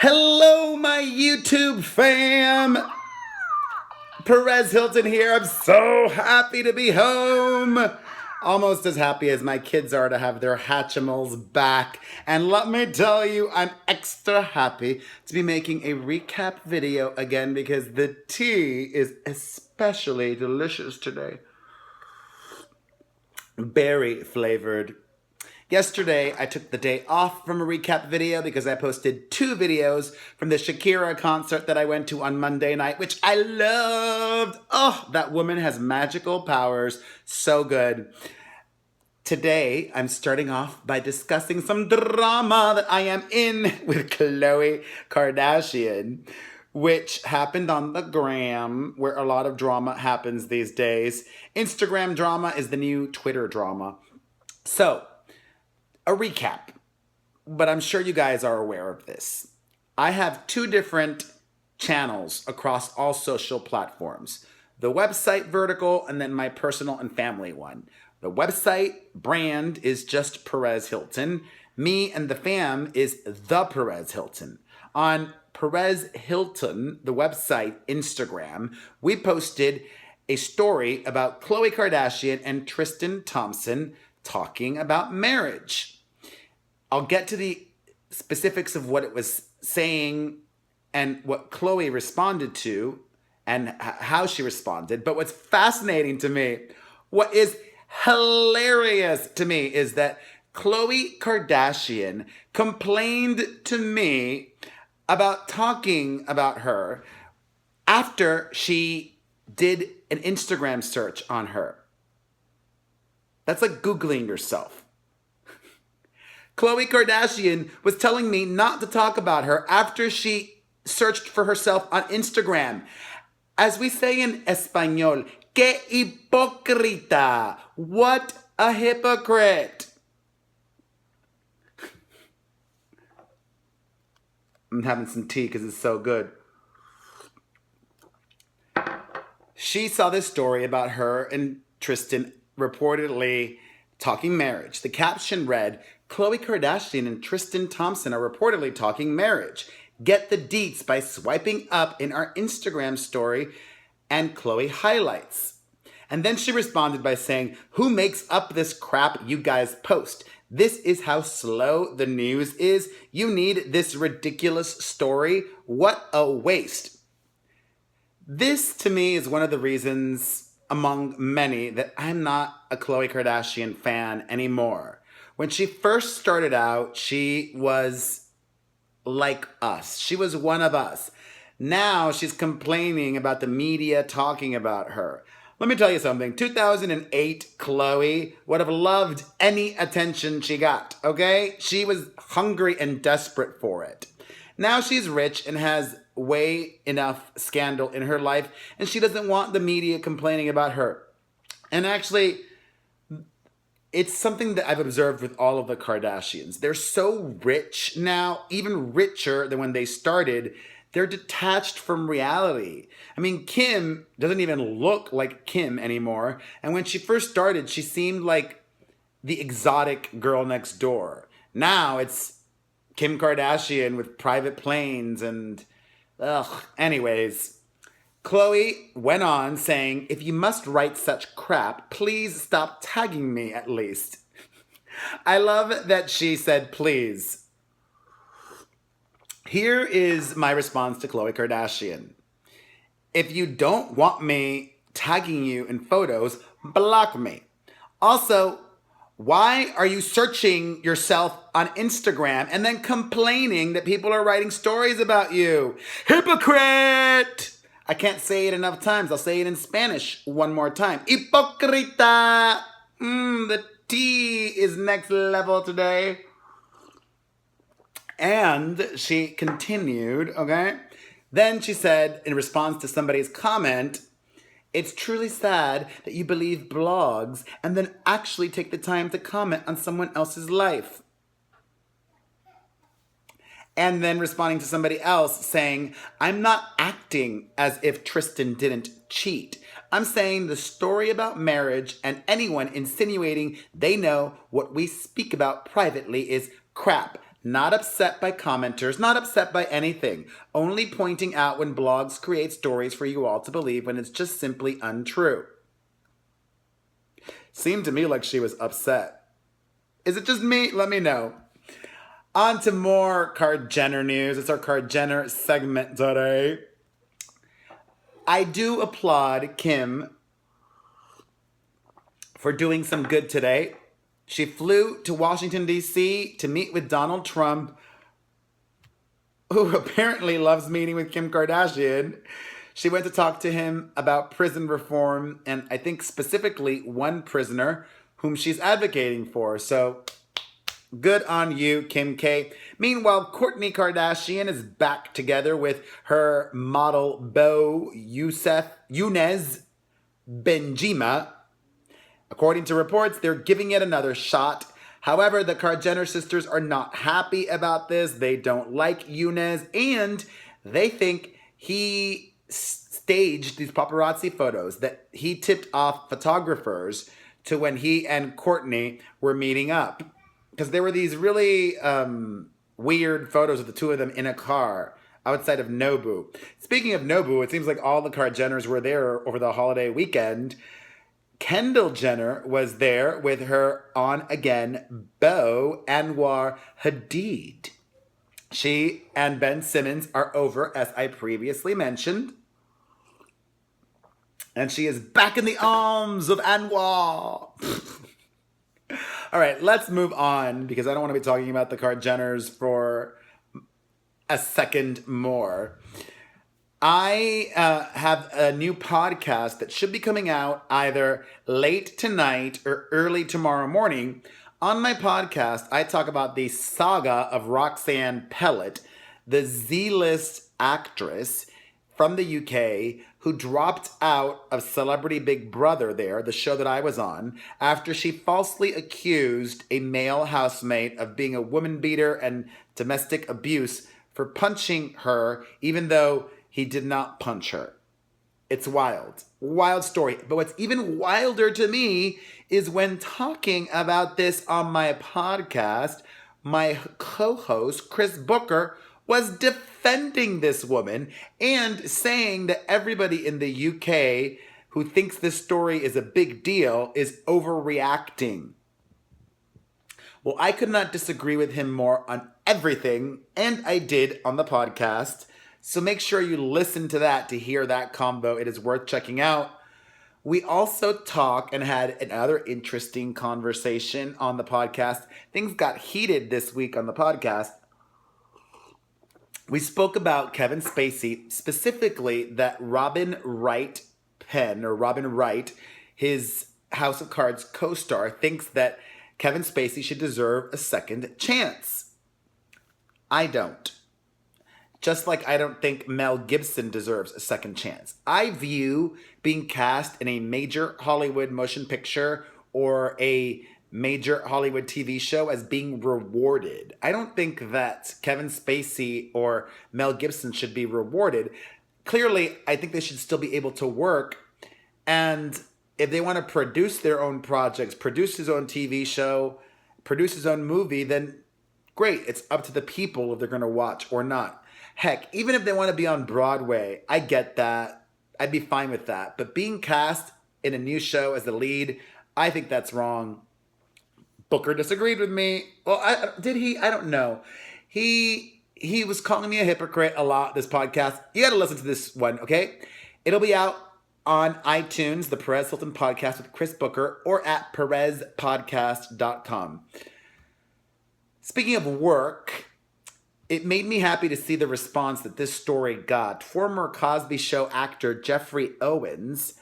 Hello, my YouTube fam. Perez Hilton here. I'm so happy to be home. Almost as happy as my kids are to have their Hatchimals back. And let me tell you, I'm extra happy to be making a recap video again because the tea is especially delicious today. Berry flavored. Yesterday, I took the day off from a recap video because I posted 2 videos from the Shakira concert that I went to on Monday night, which I loved. Oh, that woman has magical powers. So good. Today, I'm starting off by discussing some drama that I am in with Khloe Kardashian, which happened on the gram, where a lot of drama happens these days. Instagram drama is the new Twitter drama. So, a recap, but I'm sure you guys are aware of this. I have 2 different channels across all social platforms. The website vertical and then my personal and family one. The website brand is just Perez Hilton. Me and the fam is the Perez Hilton. On Perez Hilton, the website, Instagram, we posted a story about Khloe Kardashian and Tristan Thompson talking about marriage. I'll get to the specifics of what it was saying and what Khloe responded to and how she responded. But what's fascinating to me, what is hilarious to me, is that Khloe Kardashian complained to me about talking about her after she did an Instagram search on her. That's like Googling yourself. Khloe Kardashian was telling me not to talk about her after she searched for herself on Instagram. As we say in Espanol, que hipócrita. What a hypocrite. I'm having some tea because it's so good. She saw this story about her and Tristan reportedly talking marriage. The caption read, Khloe Kardashian and Tristan Thompson are reportedly talking marriage. Get the deets by swiping up in our Instagram story, and Khloe highlights. And then she responded by saying, who makes up this crap you guys post? This is how slow the news is. You need this ridiculous story? What a waste. This, to me, is one of the reasons, among many, that I'm not a Khloe Kardashian fan anymore. When she first started out, she was like us. She was one of us. Now she's complaining about the media talking about her. Let me tell you something. 2008, Khloe would have loved any attention she got, okay? She was hungry and desperate for it. Now she's rich and has way enough scandal in her life, and she doesn't want the media complaining about her. And actually, it's something that I've observed with all of the Kardashians. They're so rich now, even richer than when they started. They're detached from reality. I mean, Kim doesn't even look like Kim anymore. And when she first started, she seemed like the exotic girl next door. Now it's Kim Kardashian with private planes and, anyways. Khloe went on saying, if you must write such crap, please stop tagging me at least. I love that she said please. Here is my response to Khloe Kardashian. If you don't want me tagging you in photos, block me. Also, why are you searching yourself on Instagram and then complaining that people are writing stories about you? Hypocrite! I can't say it enough times. I'll say it in Spanish one more time. Hipocrita. The tea is next level today. And she continued, okay? Then she said, in response to somebody's comment, it's truly sad that you believe blogs and then actually take the time to comment on someone else's life. And then responding to somebody else saying, I'm not acting as if Tristan didn't cheat. I'm saying the story about marriage and anyone insinuating they know what we speak about privately is crap. Not upset by commenters, not upset by anything. Only pointing out when blogs create stories for you all to believe when it's just simply untrue. Seemed to me like she was upset. Is it just me? Let me know. On to more KARJENNER news. It's our KARJENNER segment today. I do applaud Kim for doing some good today. She flew to Washington, D.C. to meet with Donald Trump, who apparently loves meeting with Kim Kardashian. She went to talk to him about prison reform, and I think specifically one prisoner whom she's advocating for. So, good on you, Kim K. Meanwhile, Kourtney Kardashian is back together with her model beau, Younes Benjima. According to reports, they're giving it another shot. However, the KARJENNER sisters are not happy about this. They don't like Younes, and they think he staged these paparazzi photos, that he tipped off photographers to when he and Kourtney were meeting up. Because there were these really weird photos of the two of them in a car outside of Nobu. Speaking of Nobu, it seems like all the KARJENNERs were there over the holiday weekend. Kendall Jenner was there with her on-again beau, Anwar Hadid. She and Ben Simmons are over, as I previously mentioned. And she is back in the arms of Anwar. All right, let's move on, because I don't want to be talking about the KARJENNERs for a second more. I have a new podcast that should be coming out either late tonight or early tomorrow morning. On my podcast, I talk about the saga of Roxanne Pallette, the Z-list actress from the UK who dropped out of Celebrity Big Brother there, the show that I was on, after she falsely accused a male housemate of being a woman beater and domestic abuse for punching her, even though he did not punch her. It's wild. Wild story. But what's even wilder to me is when talking about this on my podcast, my co-host, Chris Booker, was defending this woman and saying that everybody in the UK who thinks this story is a big deal is overreacting. Well, I could not disagree with him more on everything, and I did on the podcast. So make sure you listen to that to hear that combo. It is worth checking out. We also talk and had another interesting conversation on the podcast. Things got heated this week on the podcast. We spoke about Kevin Spacey, specifically that Robin Wright, his House of Cards co-star, thinks that Kevin Spacey should deserve a second chance. I don't. Just like I don't think Mel Gibson deserves a second chance. I view being cast in a major Hollywood motion picture or a major Hollywood TV show as being rewarded. I don't think that Kevin Spacey or Mel Gibson should be rewarded. Clearly, I think they should still be able to work. And if they want to produce their own projects, produce his own TV show, produce his own movie, then great. It's up to the people if they're going to watch or not. Heck, even if they want to be on Broadway, I get that. I'd be fine with that. But being cast in a new show as the lead, I think that's wrong. Booker disagreed with me. Well, did he? I don't know. He was calling me a hypocrite a lot, this podcast. You got to listen to this one, okay? It'll be out on iTunes, the Perez Hilton Podcast with Chris Booker, or at perezpodcast.com. Speaking of work, it made me happy to see the response that this story got. Former Cosby Show actor Jeffrey Owens,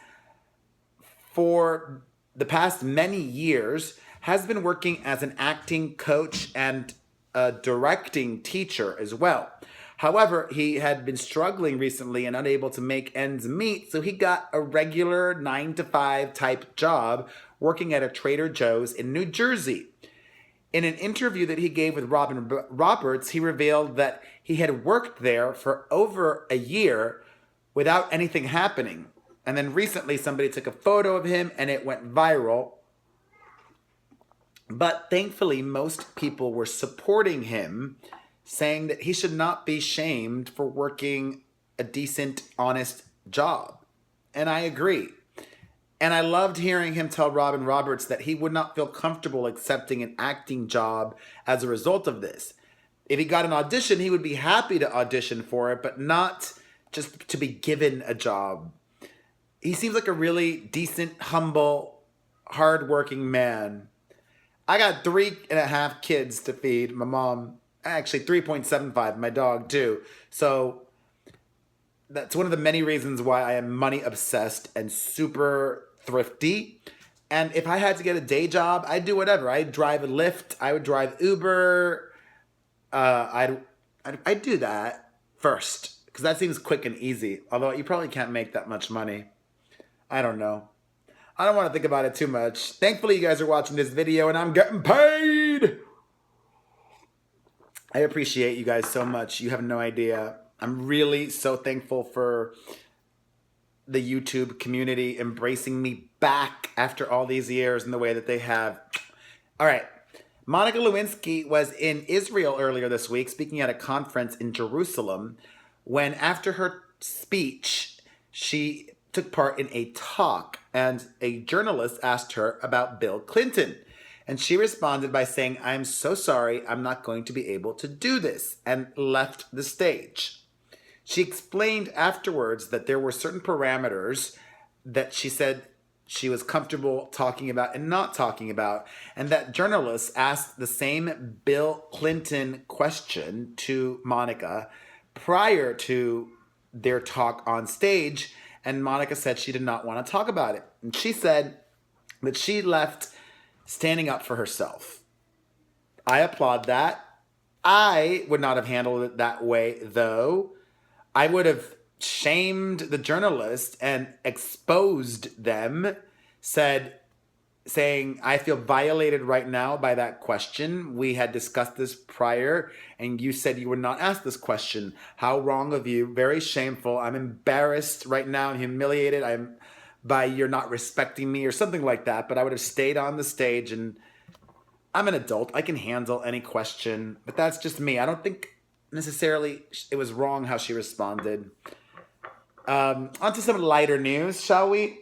for the past many years, has been working as an acting coach and a directing teacher as well. However, he had been struggling recently and unable to make ends meet, so he got a regular 9-to-5 type job working at a Trader Joe's in New Jersey. In an interview that he gave with Robin Roberts, he revealed that he had worked there for over a year without anything happening. And then recently somebody took a photo of him and it went viral. But thankfully, most people were supporting him, saying that he should not be shamed for working a decent, honest job. And I agree. And I loved hearing him tell Robin Roberts that he would not feel comfortable accepting an acting job as a result of this. If he got an audition, he would be happy to audition for it, but not just to be given a job. He seems like a really decent, humble, hardworking man. I got 3.5 kids to feed. My mom, actually 3.75, my dog too. So that's one of the many reasons why I am money obsessed and super thrifty. And if I had to get a day job, I'd do whatever. I'd drive a Lyft. I would drive Uber. I'd do that first because that seems quick and easy. Although you probably can't make that much money. I don't know. I don't want to think about it too much. Thankfully, you guys are watching this video and I'm getting paid. I appreciate you guys so much. You have no idea. I'm really so thankful for the YouTube community embracing me back after all these years in the way that they have. All right. Monica Lewinsky was in Israel earlier this week, speaking at a conference in Jerusalem, when after her speech, she took part in a talk and a journalist asked her about Bill Clinton. And she responded by saying, "I'm so sorry, I'm not going to be able to do this," and left the stage. She explained afterwards that there were certain parameters that she said she was comfortable talking about and not talking about, and that journalists asked the same Bill Clinton question to Monica prior to their talk on stage, and Monica said she did not want to talk about it. And she said that she left standing up for herself. I applaud that. I would not have handled it that way, though. I would have shamed the journalist and exposed them, saying, "I feel violated right now by that question. We had discussed this prior, and you said you would not ask this question. How wrong of you. Very shameful. I'm embarrassed right now and humiliated. By you're not respecting me," or something like that. But I would have stayed on the stage, and I'm an adult. I can handle any question, but that's just me. I don't think necessarily it was wrong how she responded. On to some lighter news, shall we?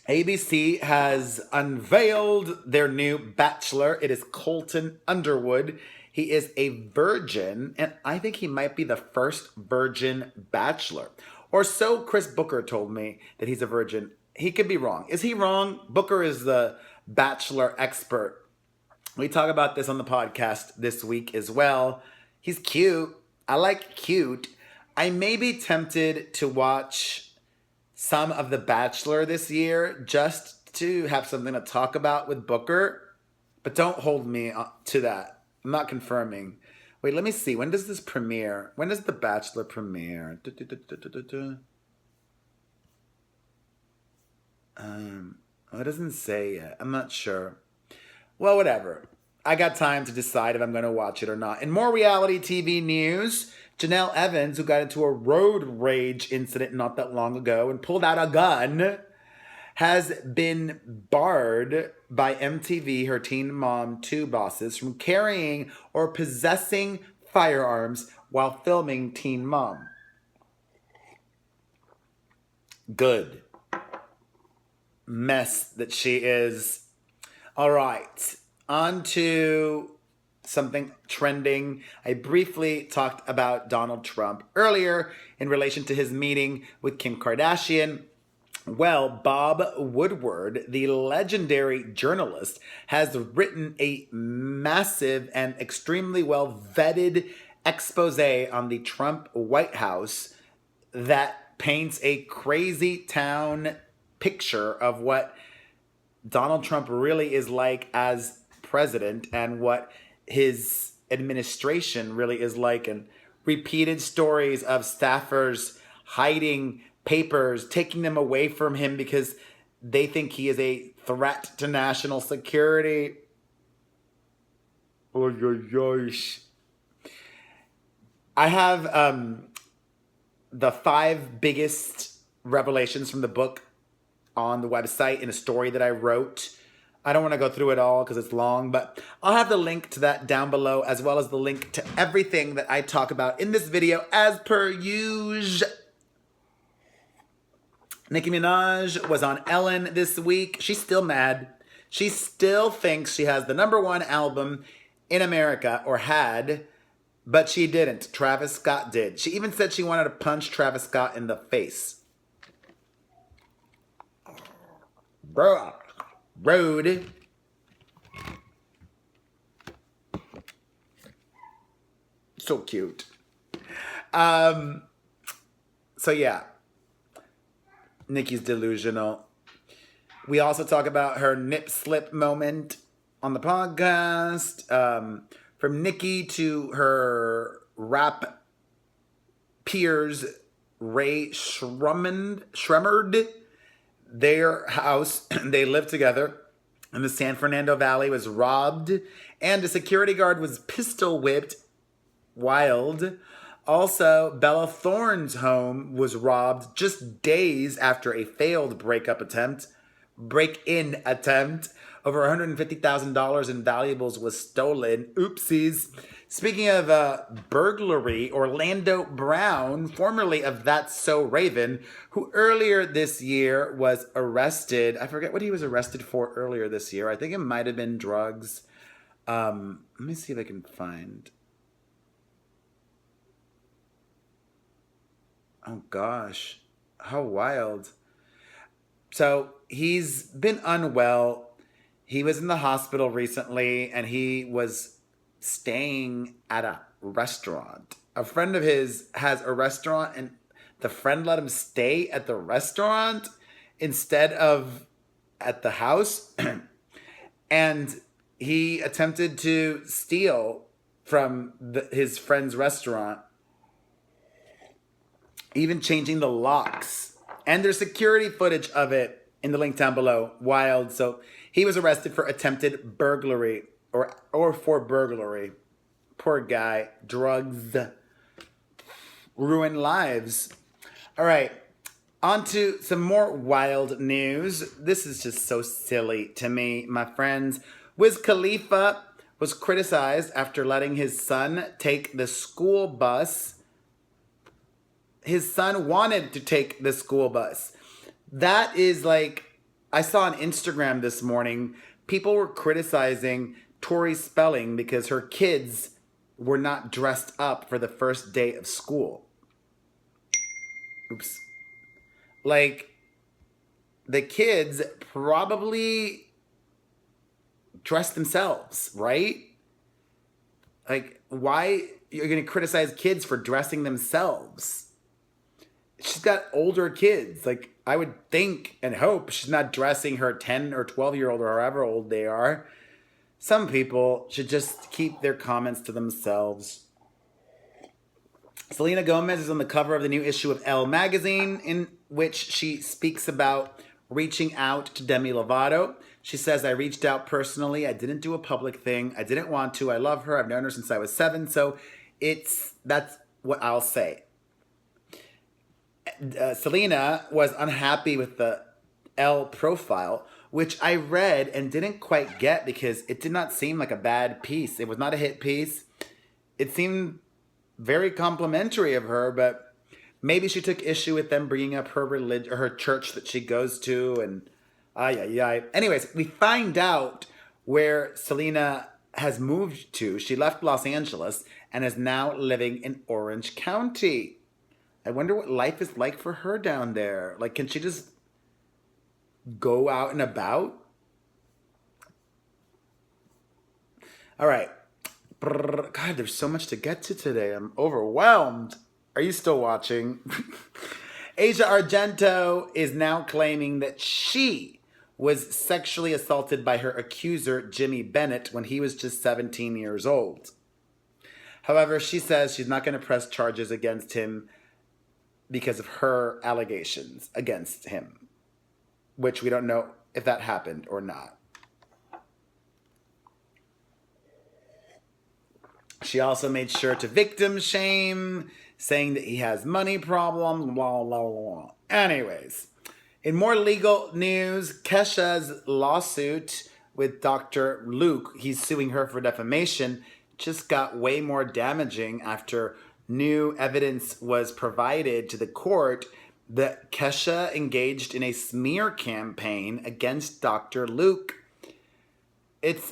ABC has unveiled their new Bachelor. It is Colton Underwood. He is a virgin, and I think he might be the first virgin Bachelor. Or so Chris Booker told me that he's a virgin. He could be wrong. Is he wrong? Booker is the Bachelor expert. We talk about this on the podcast this week as well. He's cute. I like cute. I may be tempted to watch some of The Bachelor this year just to have something to talk about with Booker. But don't hold me to that. I'm not confirming. Wait, let me see. When does this premiere? When does The Bachelor premiere? It doesn't say yet. I'm not sure. Well, whatever. I got time to decide if I'm going to watch it or not. In more reality TV news, Jenelle Evans, who got into a road rage incident not that long ago and pulled out a gun, has been barred by MTV, her Teen Mom 2 bosses, from carrying or possessing firearms while filming Teen Mom. Good. Mess that she is. All right. On to something trending. I briefly talked about Donald Trump earlier in relation to his meeting with Kim Kardashian. Well, Bob Woodward, the legendary journalist, has written a massive and extremely well-vetted expose on the Trump White House that paints a crazy town picture of what Donald Trump really is like as president and what his administration really is like, and repeated stories of staffers hiding papers, taking them away from him because they think he is a threat to national security. I have the 5 biggest revelations from the book on the website in a story that I wrote I don't want to go through it all because it's long, but I'll have the link to that down below, as well as the link to everything that I talk about in this video as per usual. Nicki Minaj was on Ellen this week. She's still mad. She still thinks she has the #1 album in America, or had, but she didn't. Travis Scott did. She even said she wanted to punch Travis Scott in the face. Bruh. Road. So cute. So yeah. Nicki's delusional. We also talk about her nip slip moment on the podcast. From Nicki to her rap peers, Ray Shremmerd. Their house, they lived together in the San Fernando Valley, was robbed, and a security guard was pistol whipped. Wild. Also, Bella Thorne's home was robbed just days after a failed break-in attempt. Over $150,000 in valuables was stolen. Oopsies. Speaking of burglary, Orlando Brown, formerly of That's So Raven, who earlier this year was arrested. I forget what he was arrested for earlier this year. I think it might have been drugs. Let me see if I can find. Oh gosh, how wild. So he's been unwell. He was in the hospital recently, and he was staying at a restaurant. A friend of his has a restaurant, and the friend let him stay at the restaurant instead of at the house. And he attempted to steal from his friend's restaurant, even changing the locks. And there's security footage of it in the link down below. Wild. So he was arrested for attempted burglary, or for burglary. Poor guy. Drugs ruin lives. All right. On to some more wild news. This is just so silly to me, my friends. Wiz Khalifa was criticized after letting his son take the school bus. His son wanted to take the school bus. That is like, I saw on Instagram this morning, people were criticizing Tori Spelling because her kids were not dressed up for the first day of school. Oops. Like, the kids probably dressed themselves, right? Like, why you're going to criticize kids for dressing themselves? She's got older kids. Like, I would think and hope she's not dressing her 10 or 12-year-old or however old they are. Some people should just keep their comments to themselves. Selena Gomez is on the cover of the new issue of Elle magazine, in which she speaks about reaching out to Demi Lovato. She says, I reached out personally. I didn't do a public thing. I didn't want to. I love her. I've known her since I was 7. So that's what I'll say. Selena was unhappy with the Elle profile, which I read and didn't quite get because it did not seem like a bad piece. It was not a hit piece. It seemed very complimentary of her, but maybe she took issue with them bringing up her religion or her church that she goes to, and anyways, we find out where Selena has moved to. She left Los Angeles and is now living in Orange County. I wonder what life is like for her down there. Like, can she just go out and about? All right. God, there's so much to get to today. I'm overwhelmed. Are you still watching? Asia Argento is now claiming that she was sexually assaulted by her accuser, Jimmy Bennett, when he was just 17 years old. However, she says she's not going to press charges against him because of her allegations against him, which we don't know if that happened or not. She also made sure to victim shame, saying that he has money problems, blah, blah, blah. Anyways, in more legal news, Kesha's lawsuit with Dr. Luke. He's suing her for defamation. Just got way more damaging after new evidence was provided to the court that Kesha engaged in a smear campaign against Dr. Luke.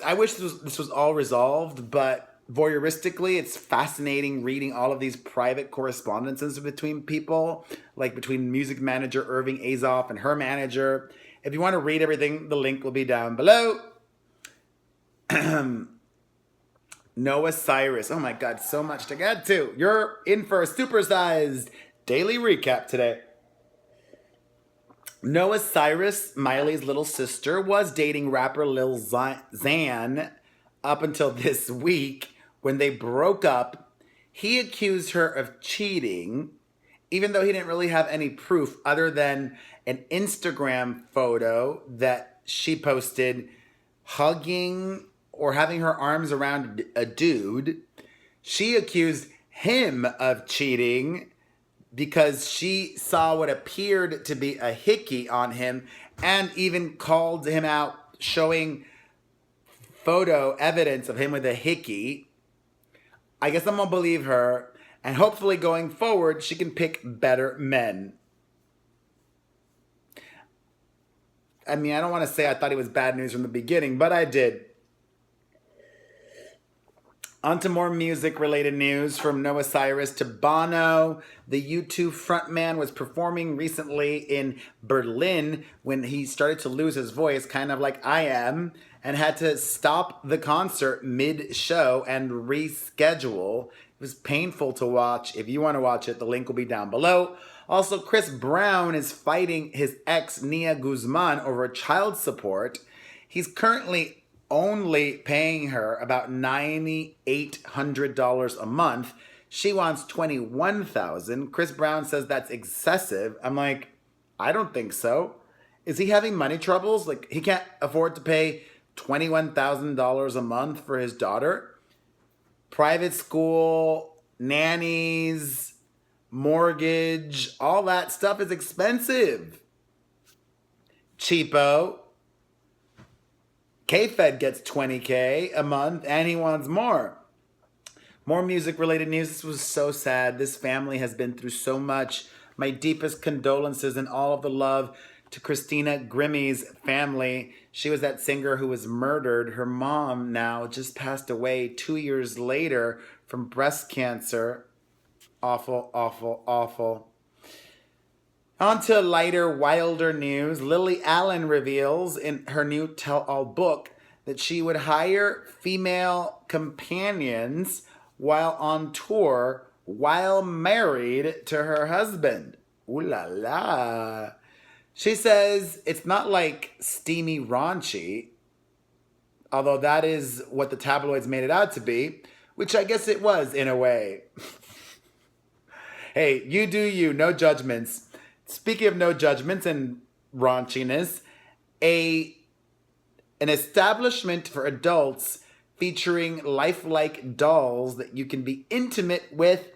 I wish this was all resolved, but voyeuristically, it's fascinating reading all of these private correspondences between people, like between music manager Irving Azoff and her manager. If you want to read everything, the link will be down below. Noah Cyrus. Oh my God, so much to get to. You're in for a supersized daily recap today. Noah Cyrus, Miley's little sister, was dating rapper Lil Xan up until this week when they broke up. He accused her of cheating, even though he didn't really have any proof other than an Instagram photo that she posted hugging or having her arms around a dude. She accused him of cheating because she saw what appeared to be a hickey on him and even called him out, showing photo evidence of him with a hickey. I guess I'm gonna believe her, and hopefully going forward, she can pick better men. I mean, I don't want to say I thought it was bad news from the beginning, but I did. On to more music-related news from Noah Cyrus to Bono. The U2 frontman was performing recently in Berlin when he started to lose his voice, kind of like I am, and had to stop the concert mid-show and reschedule. It was painful to watch. If you want to watch it, the link will be down below. Also, Chris Brown is fighting his ex, Nia Guzman, over child support. He's currently only paying her about $9,800 a month. She wants $21,000. Chris Brown says that's excessive. I'm like, I don't think so. Is he having money troubles? Like, he can't afford to pay $21,000 a month for his daughter? Private school, nannies, mortgage, all that stuff is expensive. Cheapo. K-Fed gets $20K a month and he wants more. More music-related news. This was so sad. This family has been through so much. My deepest condolences and all of the love to Christina Grimmie's family. She was that singer who was murdered. Her mom now just passed away 2 years later from breast cancer. Awful, awful, awful. On to lighter, wilder news. Lily Allen reveals in her new tell-all book that she would hire female companions while on tour while married to her husband. Ooh la la. She says it's not like steamy raunchy, although that is what the tabloids made it out to be, which I guess it was in a way. Hey, you do you, no judgments. Speaking of no judgments and raunchiness, an establishment for adults featuring lifelike dolls that you can be intimate with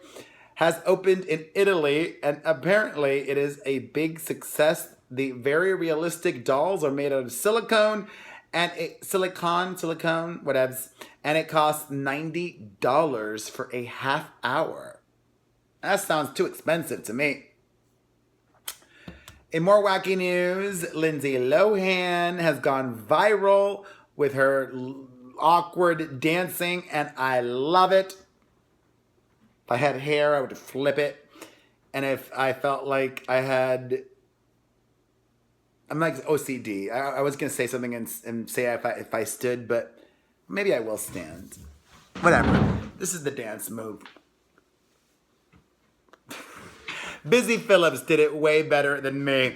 has opened in Italy, and apparently it is a big success. The very realistic dolls are made out of silicone, and silicone, whatevs, and it costs $90 for a half hour. That sounds too expensive to me. In more wacky news, Lindsay Lohan has gone viral with her awkward dancing, and I love it. If I had hair, I would flip it. And if I felt like I had... I'm like OCD. I was going to say something and say if I stood, but maybe I will stand. Whatever. This is the dance move. Busy Phillips did it way better than me.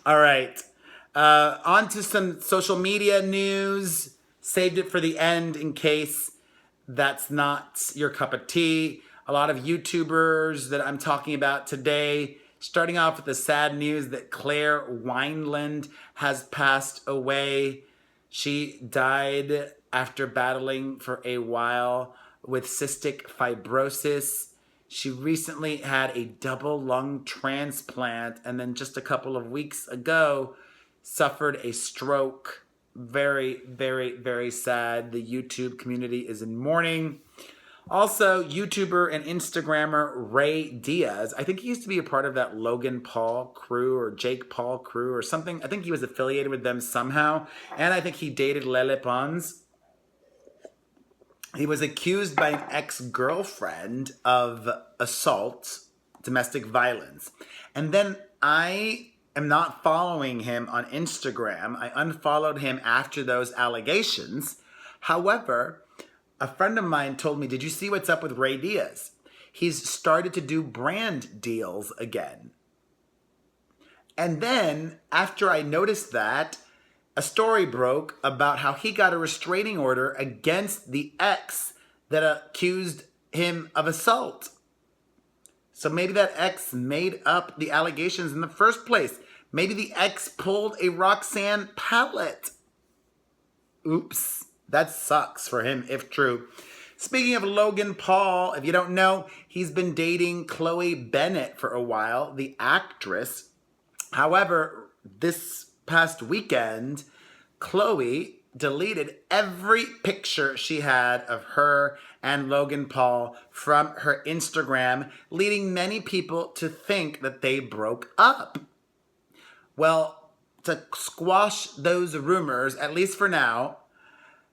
All right. On to some social media news. Saved it for the end in case that's not your cup of tea. A lot of YouTubers that I'm talking about today. Starting off with the sad news that Claire Wineland has passed away. She died after battling for a while with cystic fibrosis. She recently had a double lung transplant and then just a couple of weeks ago suffered a stroke Very, very, very sad. The YouTube community is in mourning. Also, YouTuber and Instagrammer Ray Diaz. I think he used to be a part of that Logan Paul crew or Jake Paul crew or something. I think he was affiliated with them somehow. And I think he dated Lele Pons. He was accused by an ex-girlfriend of assault, domestic violence. And then I am not following him on Instagram. I unfollowed him after those allegations. However, a friend of mine told me, did you see what's up with Ray Diaz? He's started to do brand deals again. And then, after I noticed that, a story broke about how he got a restraining order against the ex that accused him of assault. So maybe that ex made up the allegations in the first place. Maybe the ex pulled a Roxanne Pallette. Oops. That sucks for him, if true. Speaking of Logan Paul, if you don't know, he's been dating Chloe Bennett for a while, the actress. However, this past weekend, Chloe deleted every picture she had of her and Logan Paul from her Instagram, leading many people to think that they broke up. Well, to squash those rumors, at least for now,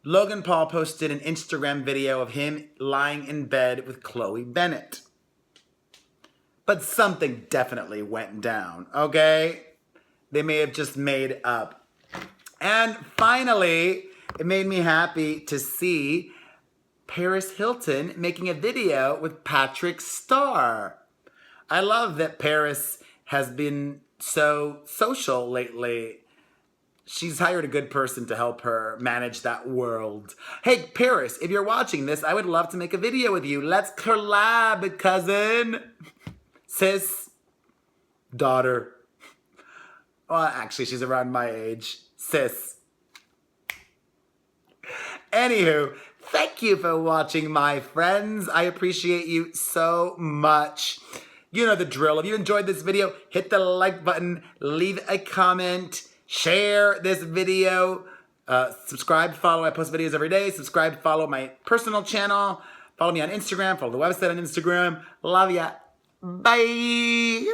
Logan Paul posted an Instagram video of him lying in bed with Chloe Bennett. But something definitely went down, okay? They may have just made up. And finally, it made me happy to see Perez Hilton making a video with Patrick Starr. I love that Perez has been so social lately. She's hired a good person to help her manage that world. Hey, Paris, if you're watching this, I would love to make a video with you. Let's collab, cousin. Sis. Daughter. Well, actually, she's around my age. Sis. Anywho, thank you for watching, my friends. I appreciate you so much. You know the drill. If you enjoyed this video, hit the like button, leave a comment, share this video, subscribe, follow. I post videos every day. Subscribe, follow my personal channel. Follow me on Instagram. Follow the website on Instagram. Love ya. Bye.